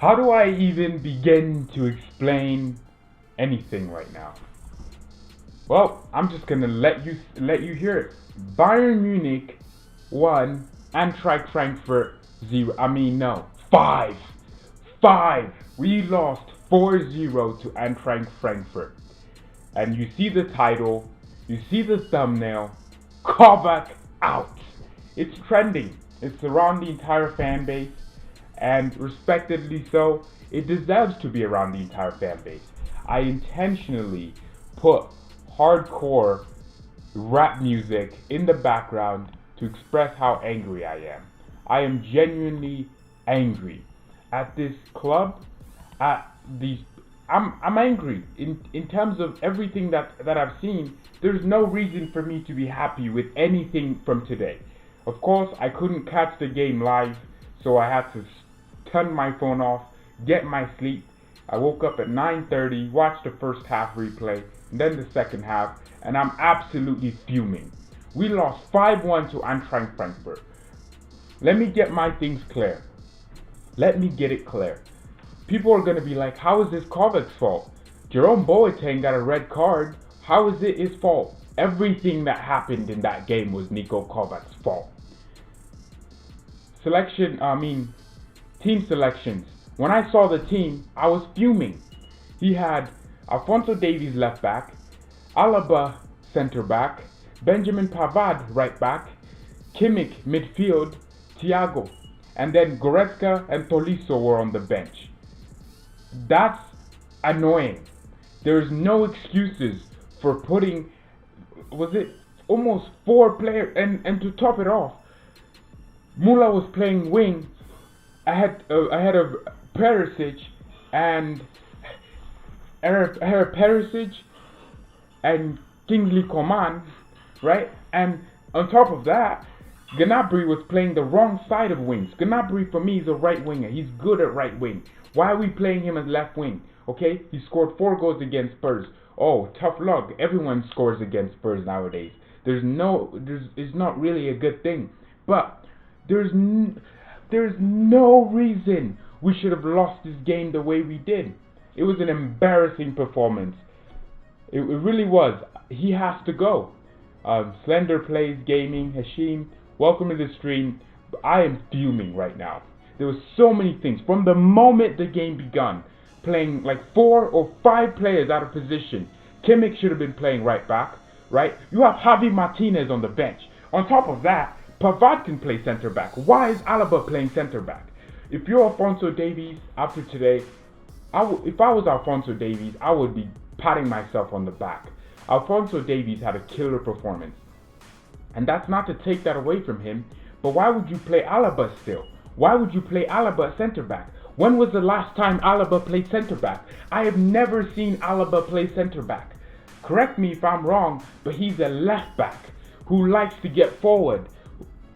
How do I even begin to explain anything right now? Well, I'm just gonna let you hear it. Bayern Munich 1, Eintracht Frankfurt 0. I mean no, 5. 5. We lost 4-0 to Eintracht Frankfurt. And you see the title, you see the thumbnail, Kovac out. It's trending. It's around the entire fan base, and respectedly so, it deserves to be around the entire fan base. I intentionally put hardcore rap music in the background to express how angry I am. I am genuinely angry at this club, at these. I'm angry in terms of everything that I've seen. There's no reason for me to be happy with anything from today. Of course, I couldn't catch the game live, so I had to turn my phone off, get my sleep. I woke up at 9:30, watched the first half replay, and then the second half, and I'm absolutely fuming. We lost 5-1 to Eintracht Frankfurt. Let me get my things clear. Let me get it clear. People are going to be like, how is this Kovac's fault? Jerome Boateng got a red card. How is it his fault? Everything that happened in that game was NIKO Kovac's fault. Team selections. When I saw the team, I was fuming. He had Alphonso Davies left back, Alaba center back, Benjamin Pavard right back, Kimmich midfield, Thiago, and then Goretzka and Tolisso were on the bench. That's annoying. There's no excuses for putting, was it almost 4 players, and to top it off, Mula was playing wing ahead of Perisic and Kingsley Coman, right? And on top of that, Gnabry was playing the wrong side of wings. Gnabry for me is a right winger. He's good at right wing. Why are we playing him as left wing? Okay, he scored 4 goals against Spurs. Oh, tough luck. Everyone scores against Spurs nowadays. It's not really a good thing. But there's no reason we should have lost this game the way we did. It was an embarrassing performance. It really was. He has to go. Slender Plays Gaming, Hashim, welcome to the stream. I am fuming right now. There were so many things. From the moment the game begun, playing like 4 or 5 players out of position. Kimmich should have been playing right back, right? You have Javi Martinez on the bench. On top of that, Pavard can play center back. Why is Alaba playing center back? If you're Alphonso Davies after today, if I was Alphonso Davies, I would be patting myself on the back. Alphonso Davies had a killer performance. And that's not to take that away from him, but why would you play Alaba still? Why would you play Alaba at center back? When was the last time Alaba played center back? I have never seen Alaba play center back. Correct me if I'm wrong, but he's a left back who likes to get forward.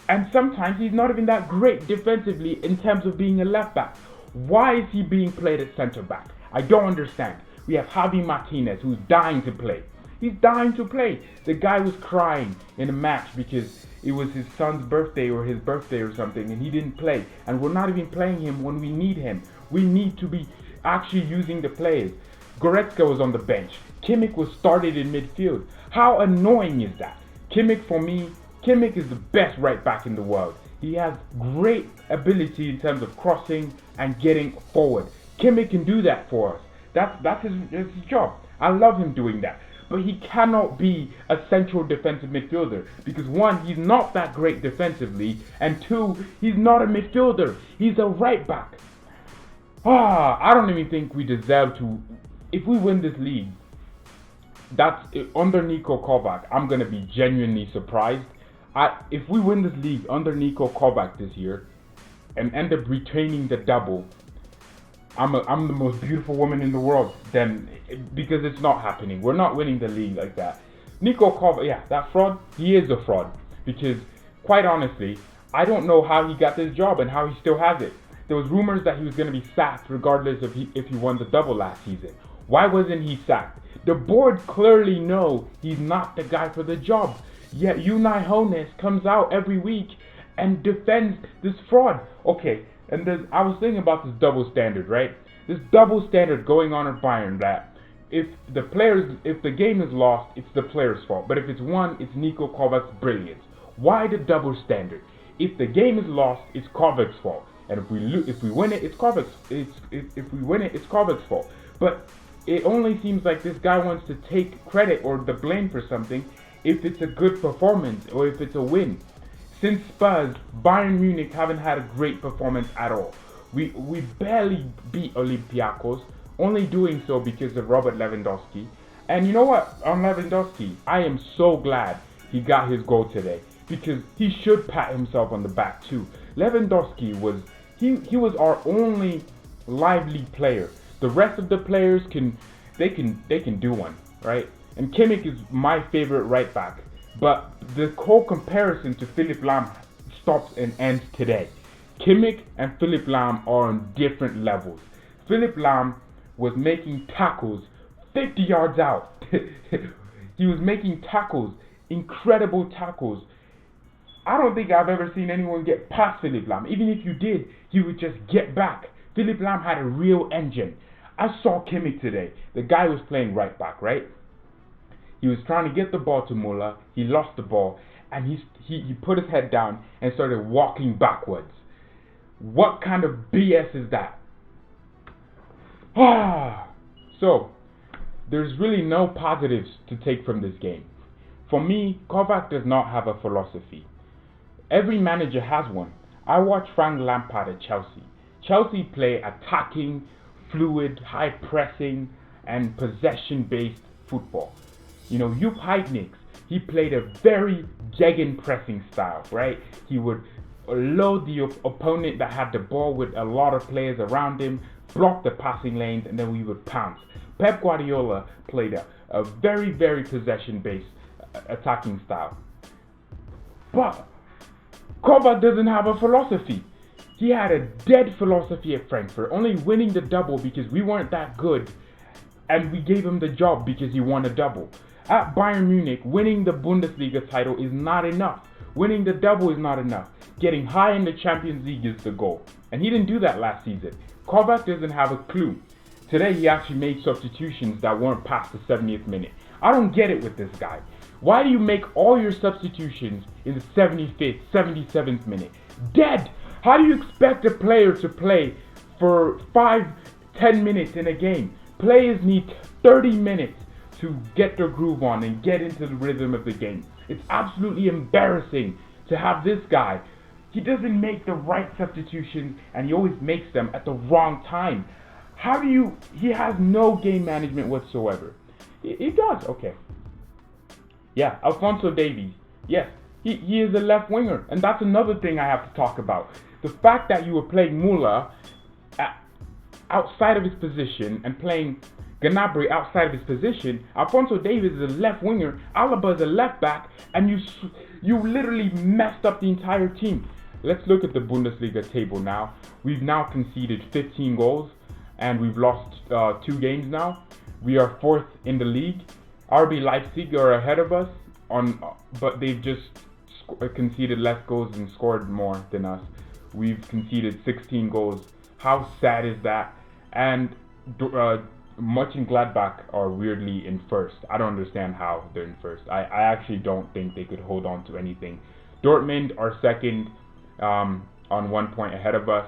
And sometimes he's not even that great defensively in terms of being a left back. Why is he being played at center back? I don't understand. We have Javi Martinez who's dying to play. He's dying to play. The guy was crying in a match because it was his son's birthday or his birthday or something and he didn't play. And we're not even playing him when we need him. We need to be actually using the players. Goretzka was on the bench. Kimmich was started in midfield. How annoying is that? Kimmich, for me, Kimmich is the best right back in the world. He has great ability in terms of crossing and getting forward. Kimmich can do that for us. That's his job. I love him doing that. But he cannot be a central defensive midfielder because 1, he's not that great defensively, and 2, he's not a midfielder. He's a right back. I don't even think we deserve to. If we win this league, that's under NIKO Kovac. I'm gonna be genuinely surprised. If we win this league under NIKO Kovac this year and end up retaining the double, I'm the most beautiful woman in the world. Then, because it's not happening. We're not winning the league like that. NIKO Kovac, yeah, that fraud. He is a fraud because, quite honestly, I don't know how he got this job and how he still has it. There was rumors that he was going to be sacked regardless if he won the double last season. Why wasn't he sacked? The board clearly know he's not the guy for the job. Yet Unai Hoeneß comes out every week and defends this fraud. Okay, And I was thinking about this double standard, right? This double standard going on at Bayern that if the game is lost, it's the player's fault. But if it's won, it's NIKO Kovac's brilliance. Why the double standard? If the game is lost, it's Kovac's fault. And if we win it, it's Kovac's. If we win it, it's Kovac's fault. But it only seems like this guy wants to take credit or the blame for something if it's a good performance or if it's a win. Since Spurs, Bayern Munich haven't had a great performance at all. We barely beat Olympiacos, only doing so because of Robert Lewandowski. And you know what? On Lewandowski, I am so glad he got his goal today because he should pat himself on the back too. Lewandowski was our only lively player. The rest of the players can do one, right? And Kimmich is my favorite right back. But the whole comparison to Philipp Lahm stops and ends today. Kimmich and Philipp Lahm are on different levels. Philipp Lahm was making tackles 50 yards out. He was making tackles, incredible tackles. I don't think I've ever seen anyone get past Philipp Lahm. Even if you did, he would just get back. Philipp Lahm had a real engine. I saw Kimmich today. The guy was playing right back, right? He was trying to get the ball to Muller. He lost the ball, and he put his head down and started walking backwards. What kind of BS is that? So, there's really no positives to take from this game. For me, Kovac does not have a philosophy. Every manager has one. I watched Frank Lampard at Chelsea. Chelsea play attacking, fluid, high pressing, and possession-based football. You know, Jupp Heynckes, he played a very gegenpressing style, right? He would load the opponent that had the ball with a lot of players around him, block the passing lanes, and then we would pounce. Pep Guardiola played a very, very possession-based attacking style. But Kovac doesn't have a philosophy. He had a dead philosophy at Frankfurt, only winning the double because we weren't that good, and we gave him the job because he won a double. At Bayern Munich, winning the Bundesliga title is not enough. Winning the double is not enough. Getting high in the Champions League is the goal. And he didn't do that last season. Kovac doesn't have a clue. Today he actually made substitutions that weren't past the 70th minute. I don't get it with this guy. Why do you make all your substitutions in the 75th, 77th minute? Dead! How do you expect a player to play for 5-10 minutes in a game? Players need 30 minutes to get their groove on and get into the rhythm of the game. It's absolutely embarrassing to have this guy. He doesn't make the right substitutions and he always makes them at the wrong time. He has no game management whatsoever. He does, okay. Yeah, Alphonso Davies. Yes, he is a left winger, and that's another thing I have to talk about. The fact that you were playing Muller outside of his position and playing Gnabry outside of his position, Alphonso Davies is a left winger, Alaba is a left back, and you literally messed up the entire team. Let's look at the Bundesliga table now. We've now conceded 15 goals, and we've lost 2 games now. We are 4th in the league. RB Leipzig are ahead of us, but they've just conceded less goals and scored more than us. We've conceded 16 goals. How sad is that? And Mönchengladbach are weirdly in first. I don't understand how they're in first. I actually don't think they could hold on to anything. Dortmund are second on 1 point ahead of us.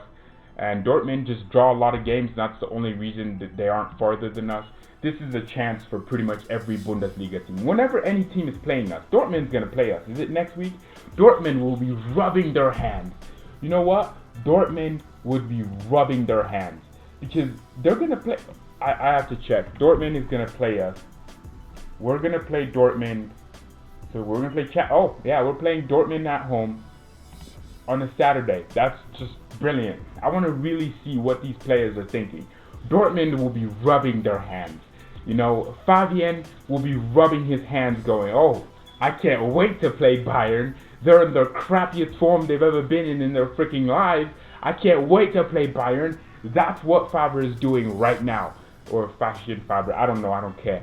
And Dortmund just draw a lot of games. And that's the only reason that they aren't farther than us. This is a chance for pretty much every Bundesliga team. Whenever any team is playing us, Dortmund's going to play us. Is it next week? Dortmund will be rubbing their hands. You know what? Dortmund would be rubbing their hands. Because they're going to play... I have to check. Dortmund is going to play us. We're going to play Dortmund. So we're going to play... we're playing Dortmund at home on a Saturday. That's just brilliant. I want to really see what these players are thinking. Dortmund will be rubbing their hands. You know, Fabian will be rubbing his hands going, oh, I can't wait to play Bayern. They're in their crappiest form they've ever been in their freaking lives. I can't wait to play Bayern. That's what Faber is doing right now. Or Fashion Faber, I don't know, I don't care.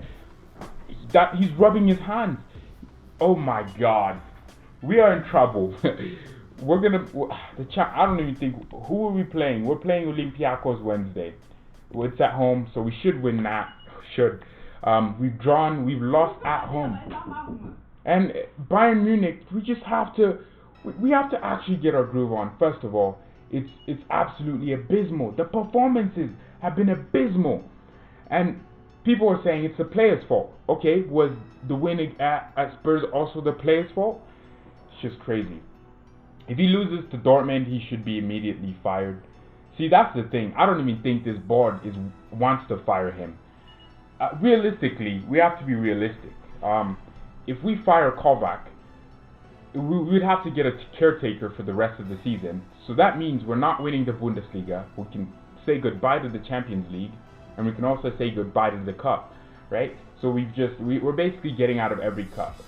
He's rubbing his hands. Oh my God. We are in trouble. we're gonna I don't even think who are we playing. We're playing Olympiacos Wednesday. It's at home, so we should win that. We've lost at home, and Bayern Munich. We have to actually get our groove on. First of all, it's absolutely abysmal. The performances have been abysmal, and people are saying it's the players' fault. Okay, was the winning at Spurs also the players' fault? It's just crazy. If he loses to Dortmund, he should be immediately fired. See, that's the thing. I don't even think this board wants to fire him. Realistically, we have to be realistic. If we fire Kovac, we'd have to get a caretaker for the rest of the season. So that means we're not winning the Bundesliga. We can say goodbye to the Champions League, and we can also say goodbye to the Cup, right? So we're basically getting out of every cup.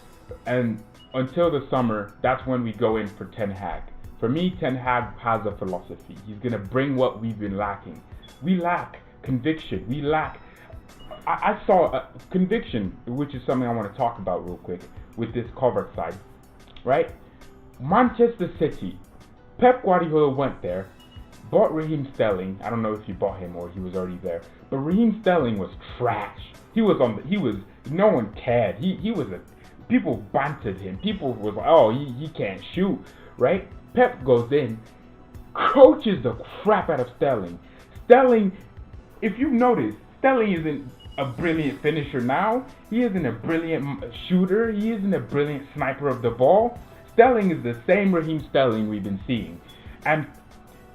And until the summer, that's when we go in for Ten Hag. For me, Ten Hag has a philosophy. He's going to bring what we've been lacking. We lack conviction. I saw a conviction, which is something I want to talk about real quick with this Kovac side, right? Manchester City, Pep Guardiola went there, bought Raheem Sterling. I don't know if he bought him or he was already there, but Raheem Sterling was trash. No one cared. People bantered him. People was like, oh, he can't shoot, right? Pep goes in, coaches the crap out of Sterling. Sterling, if you've noticed, Sterling isn't a brilliant finisher now. He isn't a brilliant shooter. He isn't a brilliant sniper of the ball. Sterling is the same Raheem Sterling we've been seeing. And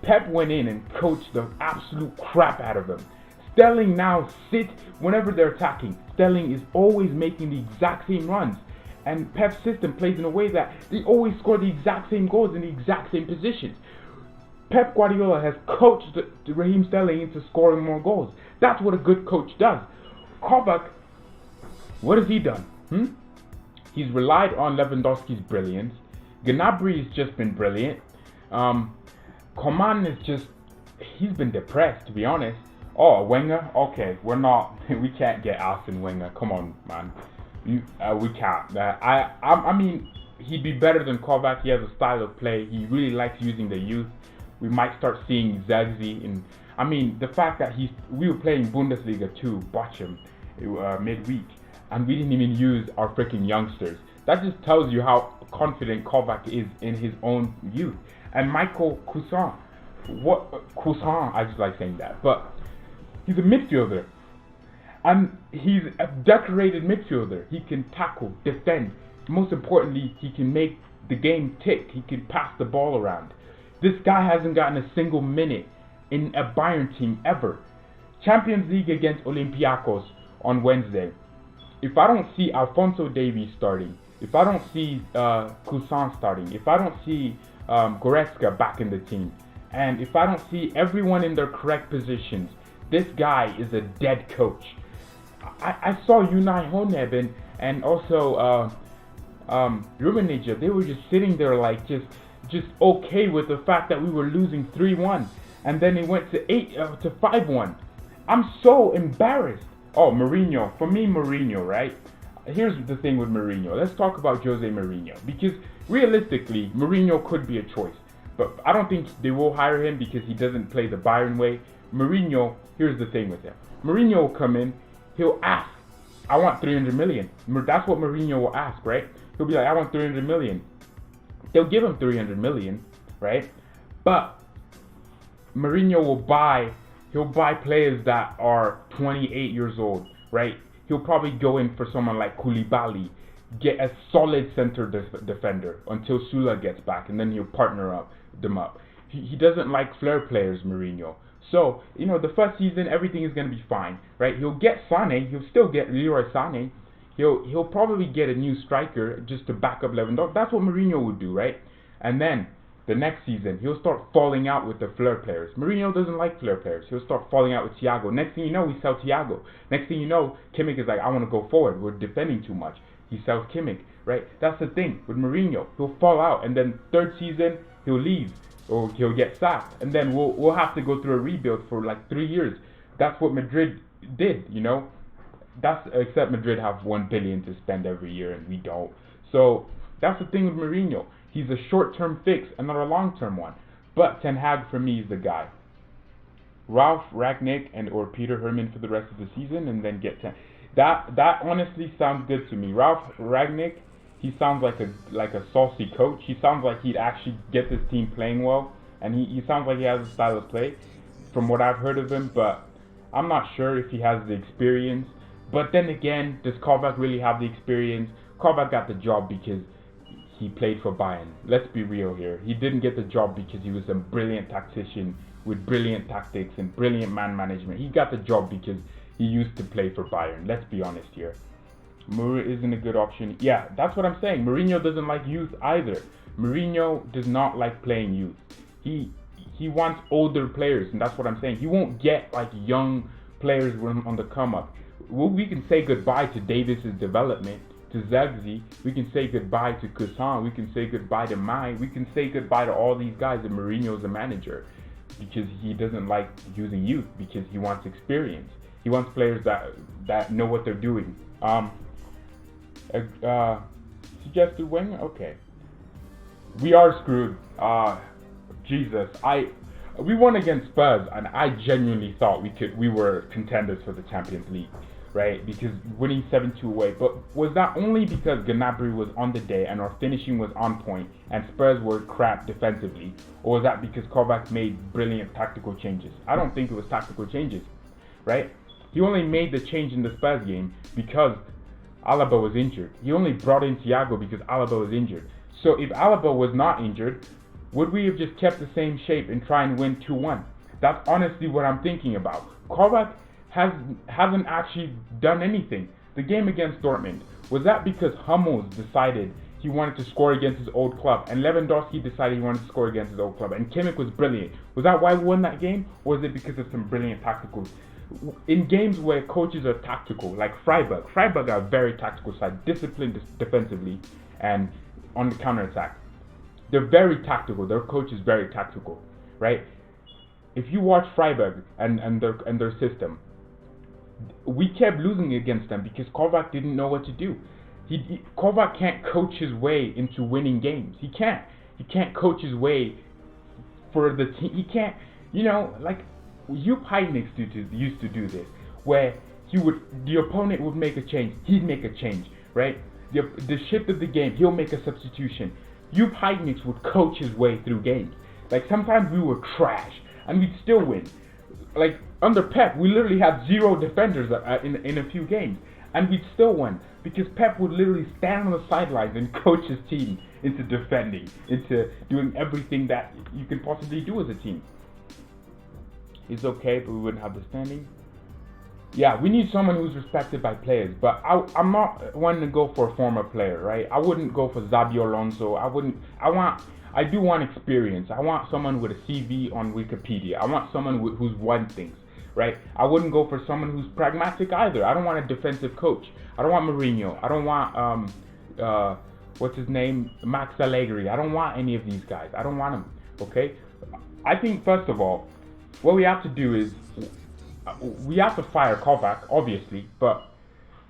Pep went in and coached the absolute crap out of him. Sterling now sits whenever they're attacking. Sterling is always making the exact same runs. And Pep's system plays in a way that they always score the exact same goals in the exact same positions. Pep Guardiola has coached Raheem Sterling into scoring more goals. That's what a good coach does. Kovac, what has he done? He's relied on Lewandowski's brilliance. Gnabry has just been brilliant. Coman he's been depressed, to be honest. Oh, Wenger? Okay, we can't get Arsene Wenger. Come on, man. We can't. I mean, he'd be better than Kovac. He has a style of play. He really likes using the youth. We might start seeing Zagzi. The fact that we were playing Bundesliga 2, Bochum, midweek, and we didn't even use our freaking youngsters. That just tells you how confident Kovac is in his own youth. And Michael Cousin, I just like saying that, but he's a midfielder. And he's a decorated midfielder. He can tackle, defend. Most importantly, he can make the game tick. He can pass the ball around. This guy hasn't gotten a single minute in a Bayern team ever. Champions League against Olympiacos on Wednesday. If I don't see Alphonso Davies starting, if I don't see Cousin starting, if I don't see Goretzka back in the team, and if I don't see everyone in their correct positions, this guy is a dead coach. I saw Unai Honeb and also Rummenigge. They were just sitting there like just okay with the fact that we were losing 3-1, and then it went to 5-1. I'm so embarrassed. Oh, Mourinho. For me, Mourinho, right? Here's the thing with Mourinho. Let's talk about Jose Mourinho, because realistically, Mourinho could be a choice, but I don't think they will hire him because he doesn't play the Bayern way. Mourinho, here's the thing with him. Mourinho will come in. He'll ask, I want 300 million. That's what Mourinho will ask, right? He'll be like, I want 300 million. They'll give him 300 million, right? But Mourinho he'll buy players that are 28 years old, right? He'll probably go in for someone like Koulibaly, get a solid center defender until Sula gets back, and then he'll partner them up. He doesn't like flair players, Mourinho. So, the first season, everything is going to be fine, right? He'll get SANE. He'll still get Leroy SANE. He'll probably get a new striker just to back up Lewandowski. That's what Mourinho would do, right? And then, the next season, he'll start falling out with the flair players. Mourinho doesn't like flair players. He'll start falling out with Thiago. Next thing you know, we sell Thiago. Next thing you know, Kimmich is like, I want to go forward. We're defending too much. He sells Kimmich, right? That's the thing with Mourinho. He'll fall out, and then third season, he'll leave. Or he'll get sacked, and then we'll have to go through a rebuild for like 3 years. That's what Madrid did, except Madrid have 1 billion to spend every year, and we don't. So That's the thing with Mourinho. He's a short-term fix and not a long-term one. But Ten Hag for me is the guy. Ralf Rangnick and or Peter Hermann for the rest of the season, and then get that honestly sounds good to me. Ralf Rangnick, he sounds like a saucy coach. He sounds like he'd actually get this team playing well, and he sounds like he has a style of play from what I've heard of him, but I'm not sure if he has the experience. But then again, does Kovac really have the experience? Kovac got the job because he played for Bayern. Let's be real here. He didn't get the job because he was a brilliant tactician with brilliant tactics and brilliant man management. He got the job because he used to play for Bayern. Let's be honest here. Mourinho isn't a good option. Yeah, that's what I'm saying. Mourinho doesn't like youth either. Mourinho does not like playing youth. He wants older players, and that's what I'm saying. He won't get like young players on the come up. We can say goodbye to Davis's development, to Zagzi. We can say goodbye to Cousin. We can say goodbye to Mai. We can say goodbye to all these guys, and Mourinho's the manager. Because he doesn't like using youth, because he wants experience. He wants players that know what they're doing. Suggested winger? Okay. We are screwed. Jesus. We won against Spurs, and I genuinely thought we were contenders for the Champions League, right? Because winning 7-2 away. But was that only because Gnabry was on the day and our finishing was on point and Spurs were crap defensively? Or was that because Kovac made brilliant tactical changes? I don't think it was tactical changes, right? He only made the change in the Spurs game because Alaba was injured. He only brought in Thiago because Alaba was injured. So if Alaba was not injured, would we have just kept the same shape and try and win 2-1? That's honestly what I'm thinking about. Kovac hasn't actually done anything. The game against Dortmund, was that because Hummels decided he wanted to score against his old club, and Lewandowski decided he wanted to score against his old club, and Kimmich was brilliant? Was that why we won that game? Or was it because of some brilliant tacticals? In games where coaches are tactical, like Freiburg are a very tactical side, disciplined defensively and on the counter-attack. They're very tactical. Their coach is very tactical, right? If you watch Freiburg and their system, we kept losing against them because Kovac didn't know what to do. Kovac can't coach his way into winning games. He can't. He can't coach his way for the team. He can't. Like Jupp Heynckes used to do this, where the opponent would make a change, he'd make a change, right? The shift of the game, he'll make a substitution. Jupp Heynckes would coach his way through games. Like sometimes we were trash and we'd still win. Like under Pep, we literally had 0 defenders in a few games, and we'd still win because Pep would literally stand on the sidelines and coach his team into defending, into doing everything that you can possibly do as a team. It's okay, but we wouldn't have the standing. Yeah, we need someone who's respected by players, but I'm not wanting to go for a former player, right? I wouldn't go for Xabi Alonso. I do want experience. I want someone with a CV on Wikipedia. I want someone who's won things, right? I wouldn't go for someone who's pragmatic either. I don't want a defensive coach. I don't want Mourinho. I don't want what's his name, Max Allegri. I don't want any of these guys. I don't want them. Okay? I think first of all, what we have to do is we have to fire Kovac, obviously, but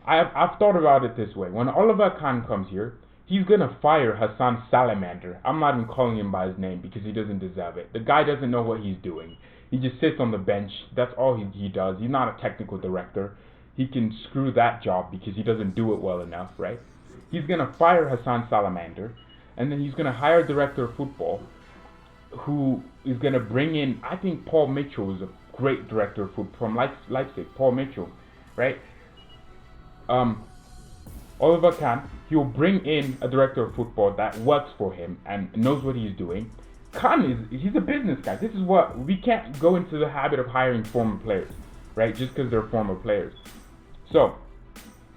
I've thought about it this way. When Oliver Kahn comes here, he's gonna fire Hassan Salamander. I'm not even calling him by his name because he doesn't deserve it. The guy doesn't know what he's doing. He just sits on the bench. That's all he does. He's not a technical director. He can screw that job because he doesn't do it well enough, right? He's gonna fire Hassan Salamander, and then he's gonna hire a director of football who is gonna bring in, I think Paul Mitchell is a great director of football from Leipzig, Paul Mitchell, right? Oliver Kahn, he'll bring in a director of football that works for him and knows what he's doing. Kahn he's a business guy. This is what, we can't go into the habit of hiring former players, right? Just because they're former players. So,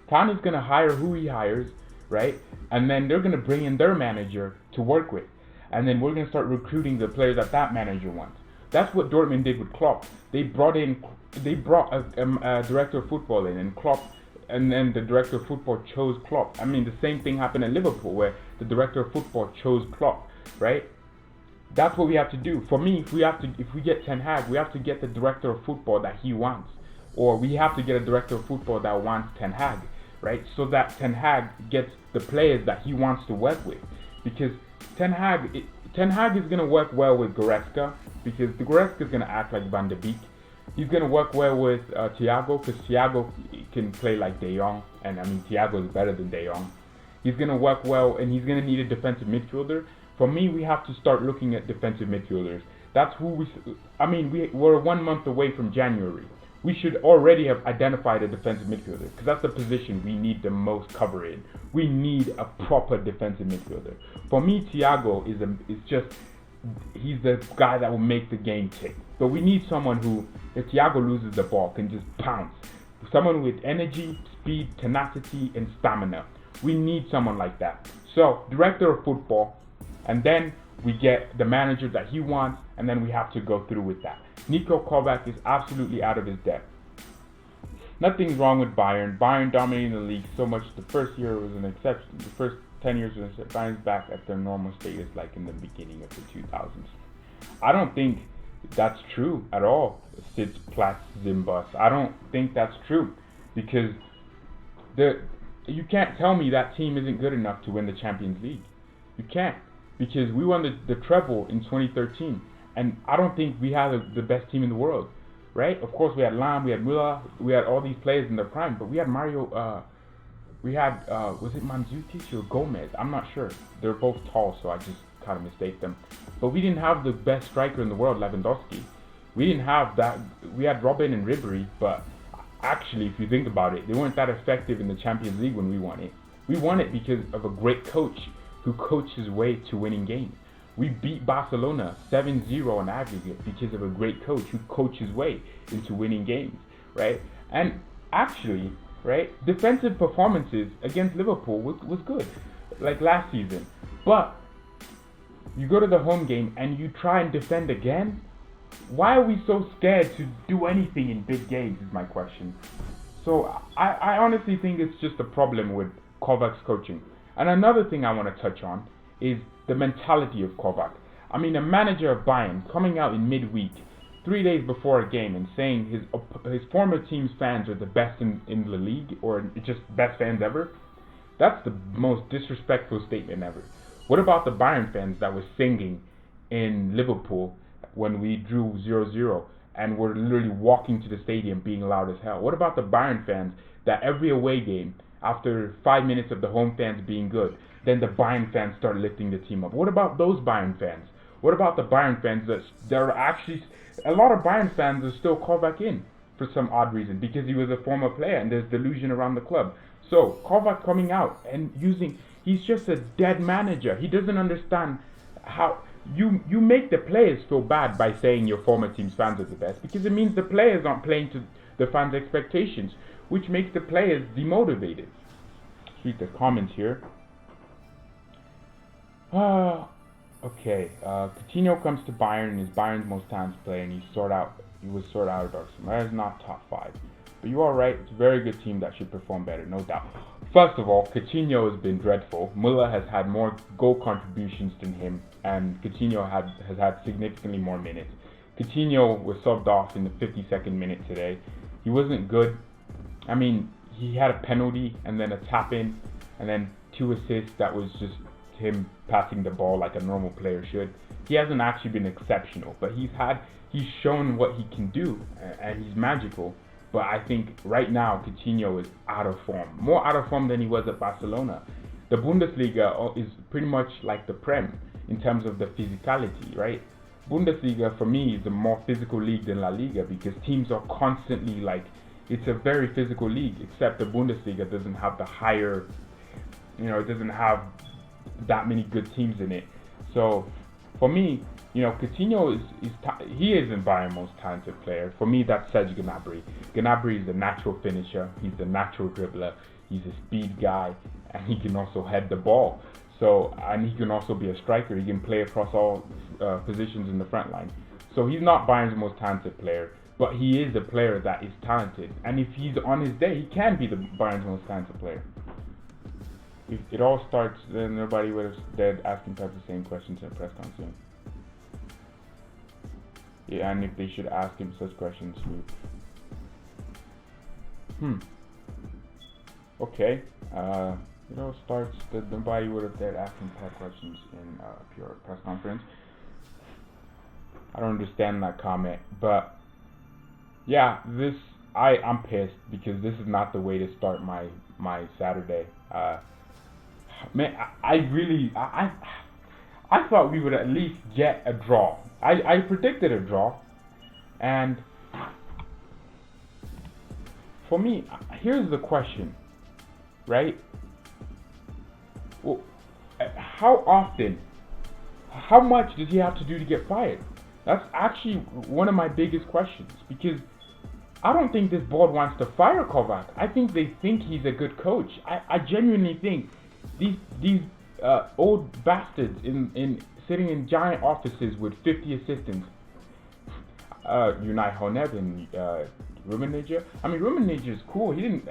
Kahn is going to hire who he hires, right? And then they're going to bring in their manager to work with. And then we're going to start recruiting the players that manager wants. That's what Dortmund did with Klopp. They brought a director of football in, and Klopp, and then the director of football chose Klopp. I mean, the same thing happened at Liverpool, where the director of football chose Klopp, right? That's what we have to do. For me, if we get Ten Hag, we have to get the director of football that he wants, or we have to get a director of football that wants Ten Hag, right? So that Ten Hag gets the players that he wants to work with. because Ten Hag is gonna work well with Goretzka, because the Goretzka is gonna act like Van de Beek. He's gonna work well with Thiago, because Thiago can play like De Jong, and I mean Thiago is better than De Jong. He's gonna work well, and he's gonna need a defensive midfielder. For me, we have to start looking at defensive midfielders. That's who we're 1 month away from January. We should already have identified a defensive midfielder, because that's the position we need the most cover in. We need a proper defensive midfielder. For me, Thiago he's the guy that will make the game tick. But we need someone who, if Thiago loses the ball, can just pounce. Someone with energy, speed, tenacity, and stamina. We need someone like that. So, director of football, and then we get the manager that he wants, and then we have to go through with that. NIKO Kovac is absolutely out of his depth. Nothing's wrong with Bayern. Bayern dominating the league so much. The first year was an exception. The first 10 years was Bayern's back at their normal status like in the beginning of the 2000s. I don't think that's true at all. Sitz, Platz, Zimbus. I don't think that's true, because you can't tell me that team isn't good enough to win the Champions League. You can't, because we won the treble in 2013, and I don't think we had the best team in the world, right? Of course, we had Lam, we had Müller, we had all these players in their prime, but we had Mario, was it Mandzukic or Gomez? I'm not sure. They're both tall, so I just kind of mistake them. But we didn't have the best striker in the world, Lewandowski. We didn't have that. We had Robin and Ribery, but actually, if you think about it, they weren't that effective in the Champions League when we won it. We won it because of a great coach who coached his way to winning games. We beat Barcelona 7-0 on aggregate because of a great coach who coached his way into winning games, right? And actually, right, defensive performances against Liverpool was good, like last season. But you go to the home game and you try and defend again? Why are we so scared to do anything in big games is my question. So I honestly think it's just a problem with Kovac's coaching. And another thing I want to touch on is the mentality of Kovac. I mean, a manager of Bayern coming out in midweek, 3 days before a game, and saying his former team's fans are the best in the league, or just best fans ever. That's the most disrespectful statement ever. What about the Bayern fans that were singing in Liverpool when we drew 0-0 and were literally walking to the stadium being loud as hell? What about the Bayern fans that every away game, after 5 minutes of the home fans being good, then the Bayern fans start lifting the team up? What about those Bayern fans? What about the Bayern fans that are actually, a lot of Bayern fans are still Kovac in for some odd reason, because he was a former player and there's delusion around the club. So Kovac coming out and he's just a dead manager. He doesn't understand how you make the players feel bad by saying your former team's fans are the best, because it means the players aren't playing to the fans' expectations, which makes the players demotivated. Let's read the comments here. Okay. Coutinho comes to Bayern and is Bayern's most talented player, and he was sorted out of Barcelona. That is not top 5. But you are right, it's a very good team that should perform better, no doubt. First of all, Coutinho has been dreadful. Müller has had more goal contributions than him, and Coutinho has had significantly more minutes. Coutinho was subbed off in the 52nd minute today. He wasn't good. I mean, he had a penalty and then a tap-in and then 2 assists that was just him passing the ball like a normal player should. He hasn't actually been exceptional, but he's shown what he can do, and he's magical. But I think right now Coutinho is out of form, more out of form than he was at Barcelona. The Bundesliga is pretty much like the Prem in terms of the physicality, right? Bundesliga for me is a more physical league than La Liga, because teams are constantly it's a very physical league, except the Bundesliga doesn't have the higher, it doesn't have that many good teams in it. So for me, Coutinho he isn't Bayern's most talented player. For me, that's Serge Gnabry. Gnabry is a natural finisher. He's a natural dribbler. He's a speed guy, and he can also head the ball. And he can also be a striker. He can play across all positions in the front line. So he's not Bayern's most talented player, but he is a player that is talented. And if he's on his day, he can be the Bayern's most talented player. If it all starts, then nobody would have dead asking Pep the same questions at press conference. Yeah, and if they should ask him such questions, Okay. starts that nobody would have dared asking Pat questions in a pure press conference. I don't understand that comment, but yeah, I'm pissed because this is not the way to start my Saturday. Man, I thought we would at least get a draw. I predicted a draw, and for me, here's the question, right? Well, how often, how much does he have to do to get fired? That's actually one of my biggest questions, because I don't think this board wants to fire Kovac. I think they think he's a good coach. I genuinely think these old bastards in sitting in giant offices with 50 assistants, Unai Honeb and Rummenigge. I mean, Rummenigge is cool. He didn't.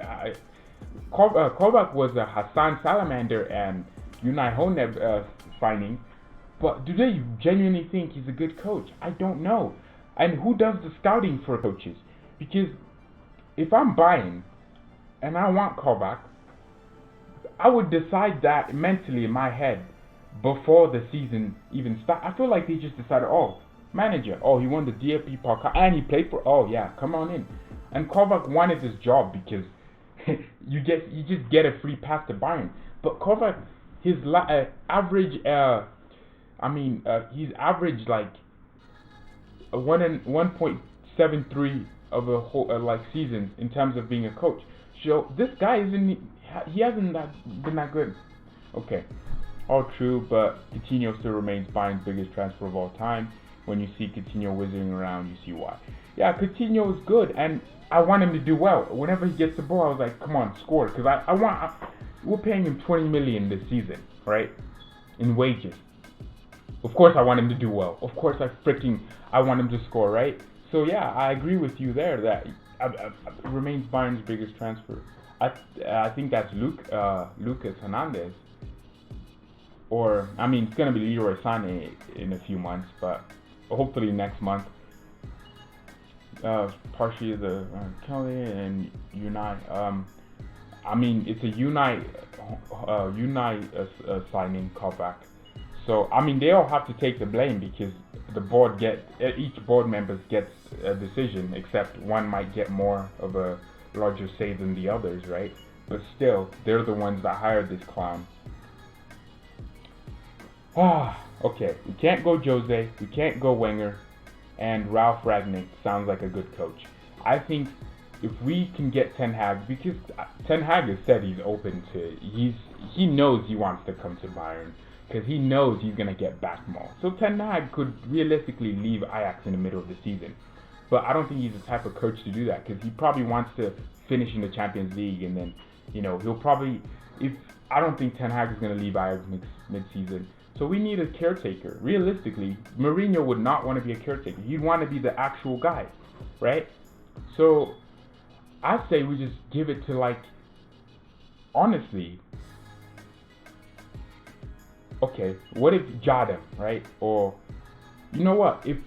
Kovac was a Hassan Salamander and Unai Honeb signing. But do they genuinely think he's a good coach? I don't know. And who does the scouting for coaches? Because if I'm buying and I want Kovac, I would decide that mentally in my head before the season even starts. I feel like they just decided, manager, he won the DFB Pokal and he played for, yeah, come on in. And Kovac wanted this job because you just get a free pass to Bayern. But Kovac, his average, he's averaged like 1.73 of a whole season in terms of being a coach. So this guy he hasn't been that good. Okay, all true, but Coutinho still remains Bayern's biggest transfer of all time. When you see Coutinho whizzing around, you see why. Yeah, Coutinho is good, and I want him to do well. Whenever he gets the ball, I was like, come on, score, because we're paying him 20 million this season, right, in wages. Of course I want him to do well. Of course I want him to score, right? So yeah, I agree with you there that remains Bayern's biggest transfer. I think that's Lucas Hernandez. Or, it's going to be Leroy SANE in a few months, but hopefully next month. Partially the Kelly and Unai. It's a Unai signing Kovac. So, they all have to take the blame because each board member gets a decision, except one might get more of a larger say than the others, right? But still, they're the ones that hired this clown. Okay, we can't go Jose, we can't go Wenger, and Ralph Rangnick sounds like a good coach. I think if we can get Ten Hag, because Ten Hag has said he's open to, he knows he wants to come to Bayern, because he knows he's going to get back more. So Ten Hag could realistically leave Ajax in the middle of the season. But I don't think he's the type of coach to do that, because he probably wants to finish in the Champions League, and then, he'll probably, I don't think Ten Hag is going to leave Ajax mid-season. So we need a caretaker. Realistically, Mourinho would not want to be a caretaker. He'd want to be the actual guy, right? So I say we just give it to, honestly, okay, what if Jadam, right? Or, you know what, if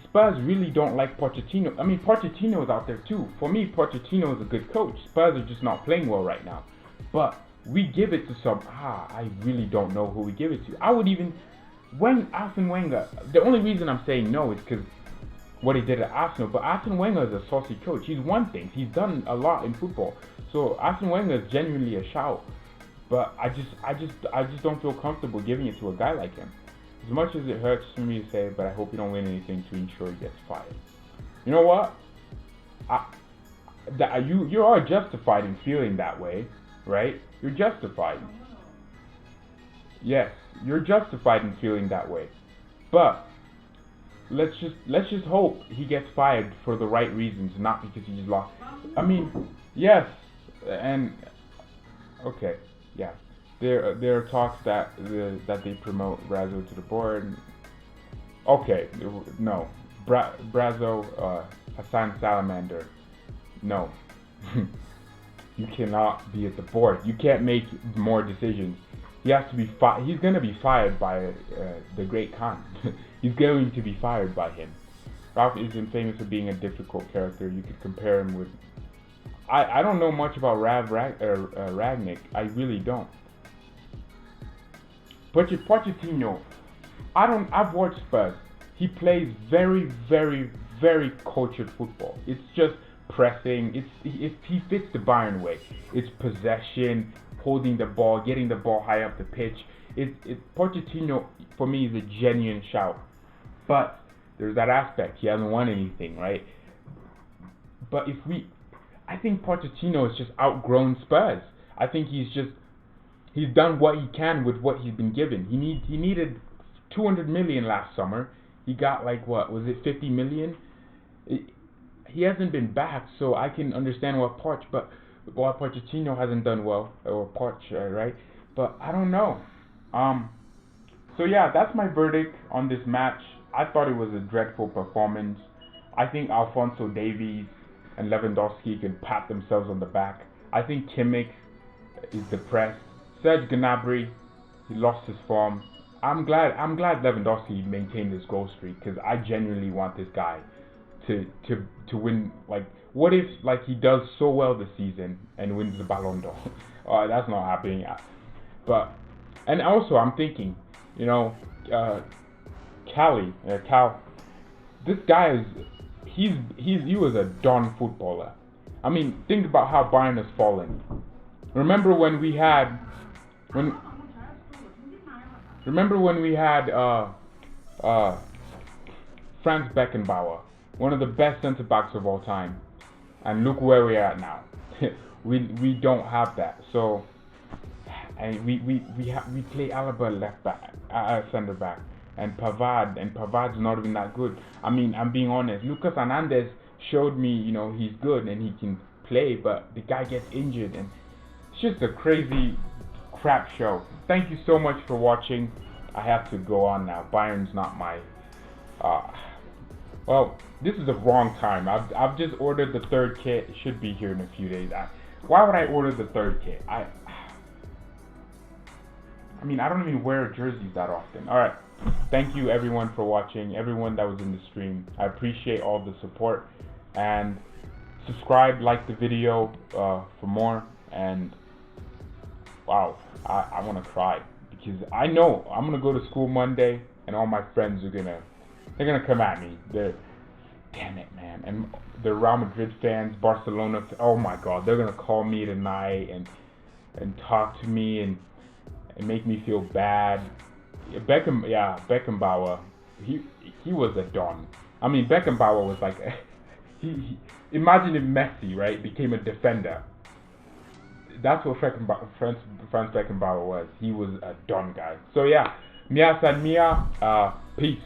Spurs really don't like Pochettino, Pochettino is out there too. For me, Pochettino is a good coach. Spurs are just not playing well right now. But we give it to I really don't know who we give it to. I would even, Arsene Wenger, the only reason I'm saying no is because what he did at Arsenal, but Arsene Wenger is a saucy coach. He's won things. He's done a lot in football. So Arsene Wenger is genuinely a shout. But I just don't feel comfortable giving it to a guy like him. As much as it hurts for me to say, but I hope you don't win anything to ensure he gets fired. You know what? You are justified in feeling that way, right? You're justified. Yes, you're justified in feeling that way. But let's just hope he gets fired for the right reasons, not because he just lost. Yes, and okay, yeah. There are talks that they promote Brazo to the board. Okay, no, Brazo, Hassan Salamander, no. You cannot be at the board. You can't make more decisions. He has to be he's going to be fired by the great Khan. He's going to be fired by him. Ralph isn't famous for being a difficult character. You could compare him with I don't know much about Ragnick. I really don't. But Pochettino, I've watched Spurs. He plays very, very, very cultured football. It's just pressing. He fits the Bayern way. It's possession, holding the ball, getting the ball high up the pitch. Pochettino for me is a genuine shout. But there's that aspect. He hasn't won anything, right? But I think Pochettino has just outgrown Spurs. I think he's done what he can with what he's been given. He needed 200 million last summer. He got like, what was it, 50 million? He hasn't been back, so I can understand why Pochettino hasn't done well, or Poch, right? But I don't know. So yeah, that's my verdict on this match. I thought it was a dreadful performance. I think Alphonso Davies and Lewandowski can pat themselves on the back. I think Kimmich is depressed. Serge Gnabry, he lost his form. I'm glad Lewandowski maintained his goal streak, because I genuinely want this guy to win. Like, what if like he does so well this season and wins the Ballon d'Or? That's not happening. And also I'm thinking, Cal, this guy he was a darn footballer. I mean, think about how Bayern has fallen. Remember when we had Franz Beckenbauer, one of the best centre backs of all time, and look where we are at now. we don't have that. So, and we play Alaba left back, centre back, and Pavard's not even that good. I mean, I'm being honest. Lucas Hernandez showed me, he's good and he can play, but the guy gets injured, and it's just a crazy crap show. Thank you so much for watching. I have to go on now. Bayern's not my. Well, this is the wrong time. I've just ordered the third kit. It should be here in a few days. Why would I order the third kit? I mean, I don't even wear jerseys that often. All right. Thank you everyone for watching. Everyone that was in the stream. I appreciate all the support, and subscribe, like the video for more. And wow, I want to cry, because I know I'm gonna go to school Monday, and all my friends are gonna come at me. Damn it, man. And the Real Madrid fans, Barcelona. Oh my God, they're gonna call me tonight and talk to me and make me feel bad. Beckenbauer. He was a don. I mean, Beckenbauer was like he imagine if Messi, right, became a defender. That's what Franz Beckenbauer was. He was a don guy. So yeah, Mia San Mia, peace.